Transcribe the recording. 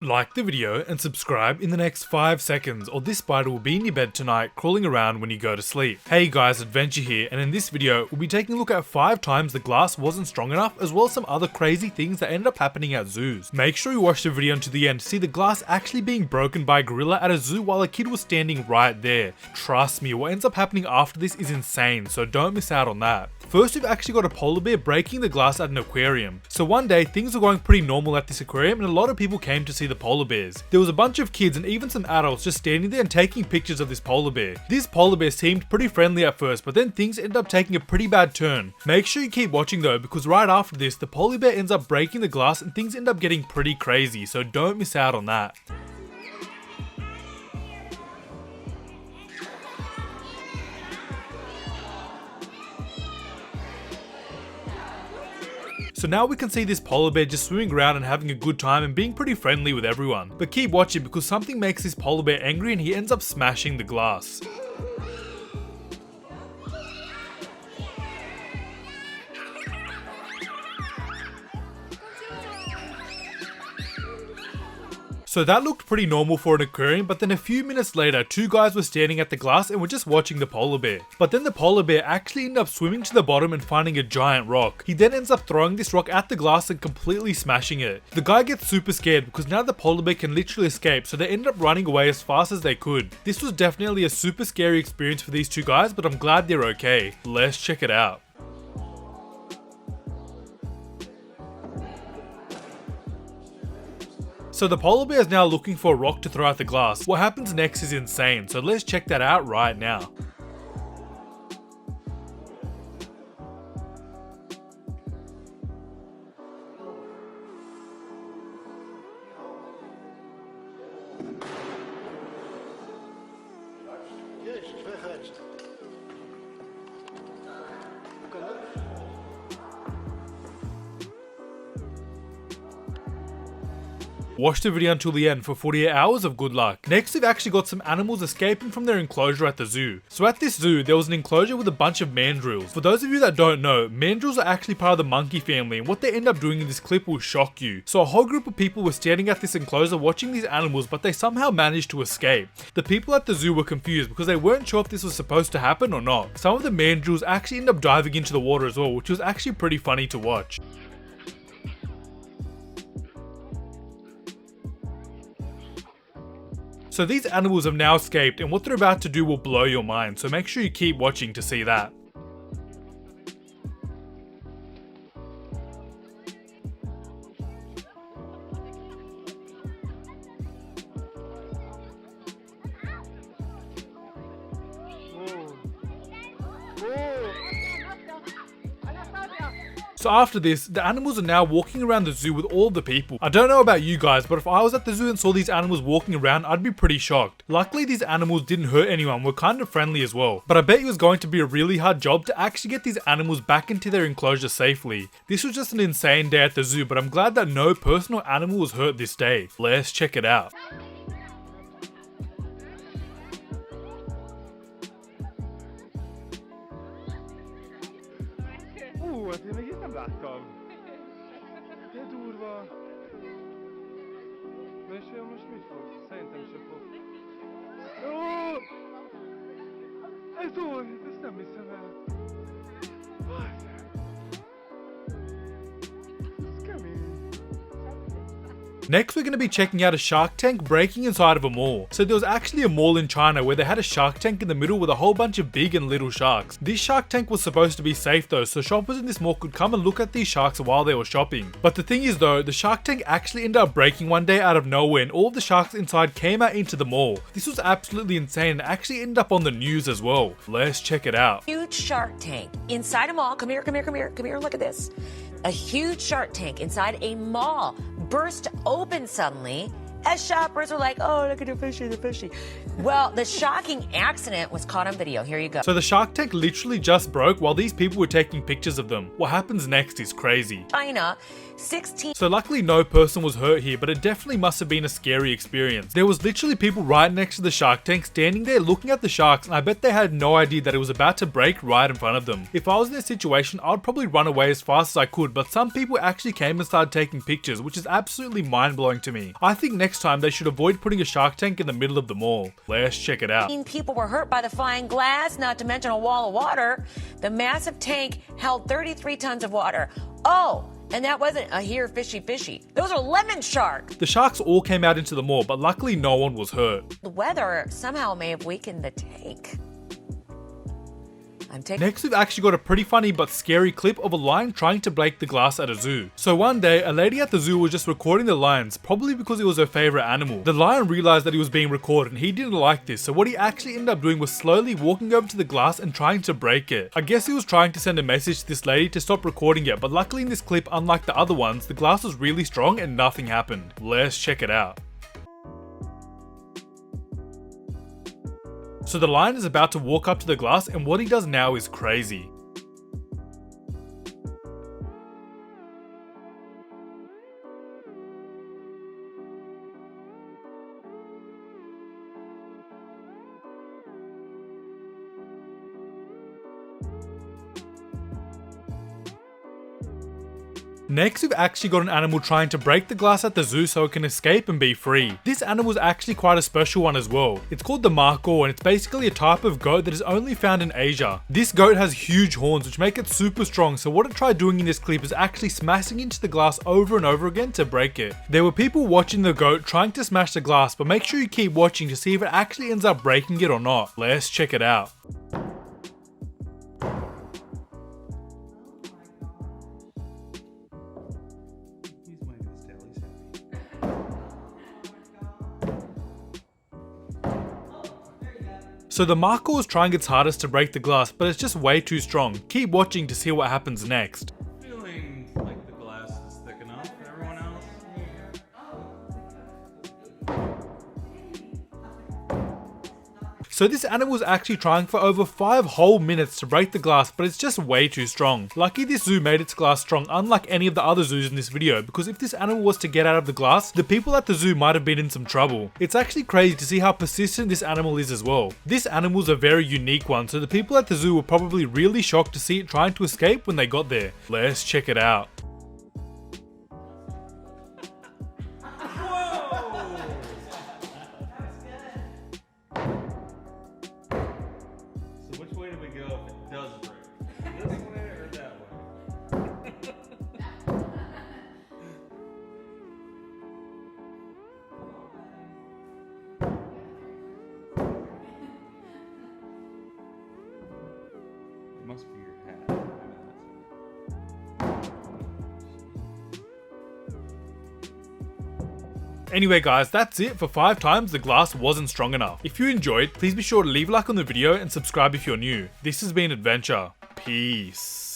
Like the video and subscribe in the next 5 seconds or this spider will be in your bed tonight crawling around when you go to sleep. Hey guys, Adventure here, and in this video we'll be taking a look at 5 times the glass wasn't strong enough, as well as some other crazy things that ended up happening at zoos. Make sure you watch the video until the end to see the glass actually being broken by a gorilla at a zoo while a kid was standing right there. Trust me, what ends up happening after this is insane, so don't miss out on that. First, we've actually got a polar bear breaking the glass at an aquarium. So one day, things were going pretty normal at this aquarium and a lot of people came to see the polar bears. There was a bunch of kids and even some adults just standing there and taking pictures of this polar bear. This polar bear seemed pretty friendly at first, but then things ended up taking a pretty bad turn. Make sure you keep watching though, because right after this, the polar bear ends up breaking the glass and things end up getting pretty crazy, so don't miss out on that. So now we can see this polar bear just swimming around and having a good time and being pretty friendly with everyone. But keep watching because something makes this polar bear angry and he ends up smashing the glass. So that looked pretty normal for an aquarium, but then a few minutes later, 2 guys were standing at the glass and were just watching the polar bear. But then the polar bear actually ended up swimming to the bottom and finding a giant rock. He then ends up throwing this rock at the glass and completely smashing it. The guy gets super scared because now the polar bear can literally escape, so they end up running away as fast as they could. This was definitely a super scary experience for these 2 guys, but I'm glad they're okay. Let's check it out. So the polar bear is now looking for a rock to throw at the glass. What happens next is insane, so let's check that out right now. Watch the video until the end for 48 hours of good luck. Next, we've actually got some animals escaping from their enclosure at the zoo. So at this zoo, there was an enclosure with a bunch of mandrills. For those of you that don't know, mandrills are actually part of the monkey family, and what they end up doing in this clip will shock you. So a whole group of people were standing at this enclosure watching these animals, but they somehow managed to escape. The people at the zoo were confused because they weren't sure if this was supposed to happen or not. Some of the mandrills actually end up diving into the water as well, which was actually pretty funny to watch. So these animals have now escaped, and what they're about to do will blow your mind, so make sure you keep watching to see that. So after this, the animals are now walking around the zoo with all the people. I don't know about you guys, but if I was at the zoo and saw these animals walking around, I'd be pretty shocked. Luckily, these animals didn't hurt anyone, were kind of friendly as well. But I bet it was going to be a really hard job to actually get these animals back into their enclosure safely. This was just an insane day at the zoo, but I'm glad that no personal animal was hurt this day. Let's check it out. Én még itt nem láttam. De durva. Na és olyan most mit fog? Szerintem se fog. Ó! Ez olyan, ezt nem hiszem el. Ez kemény. Next, we're going to be checking out a shark tank breaking inside of a mall. So there was actually a mall in China where they had a shark tank in the middle with a whole bunch of big and little sharks. This shark tank was supposed to be safe though, so shoppers in this mall could come and look at these sharks while they were shopping. But the thing is though, the shark tank actually ended up breaking one day out of nowhere and all of the sharks inside came out into the mall. This was absolutely insane and actually ended up on the news as well. Let's check it out. Huge shark tank inside a mall. Come here, come here, come here, come here, look at this. A huge shark tank inside a mall burst open suddenly as shoppers are like, oh, look at the fishy, the fishy. Well, the shocking accident was caught on video. Here you go. So the shark tank literally just broke while these people were taking pictures of them. What happens next is crazy. China, 16. So luckily no person was hurt here, but it definitely must have been a scary experience. There was literally people right next to the shark tank standing there looking at the sharks, and I bet they had no idea that it was about to break right in front of them. If I was in this situation, I'd probably run away as fast as I could, but some people actually came and started taking pictures, which is absolutely mind-blowing to me. I think next time they should avoid putting a shark tank in the middle of the mall. Let's check it out. People were hurt by the flying glass, not to mention a wall of water. The massive tank held 33 tons of water. Oh, and that wasn't a here fishy fishy. Those are lemon sharks. The sharks all came out into the mall, but luckily no one was hurt. The weather somehow may have weakened the tank. Next, we've actually got a pretty funny but scary clip of a lion trying to break the glass at a zoo. So one day, a lady at the zoo was just recording the lions, probably because it was her favorite animal. The lion realized that he was being recorded and he didn't like this, so what he actually ended up doing was slowly walking over to the glass and trying to break it. I guess he was trying to send a message to this lady to stop recording it, but luckily in this clip, unlike the other ones, the glass was really strong and nothing happened. Let's check it out. So the lion is about to walk up to the glass, and what he does now is crazy. Next, we've actually got an animal trying to break the glass at the zoo so it can escape and be free. This animal is actually quite a special one as well. It's called the markhor, and it's basically a type of goat that is only found in Asia. This goat has huge horns which make it super strong, so what it tried doing in this clip is actually smashing into the glass over and over again to break it. There were people watching the goat trying to smash the glass, but make sure you keep watching to see if it actually ends up breaking it or not. Let's check it out. So the markhor is trying its hardest to break the glass, but it's just way too strong. Keep watching to see what happens next. Feeling like the glass is thick enough for everyone else. So this animal is actually trying for over 5 whole minutes to break the glass, but it's just way too strong. Lucky this zoo made its glass strong, unlike any of the other zoos in this video, because if this animal was to get out of the glass, the people at the zoo might have been in some trouble. It's actually crazy to see how persistent this animal is as well. This animal's a very unique one, so the people at the zoo were probably really shocked to see it trying to escape when they got there. Let's check it out. So which way do we go if it does break? This way or that way? It must be your hat. Anyway guys, that's it for 5 times the glass wasn't strong enough. If you enjoyed, please be sure to leave a like on the video and subscribe if you're new. This has been Adventure. Peace.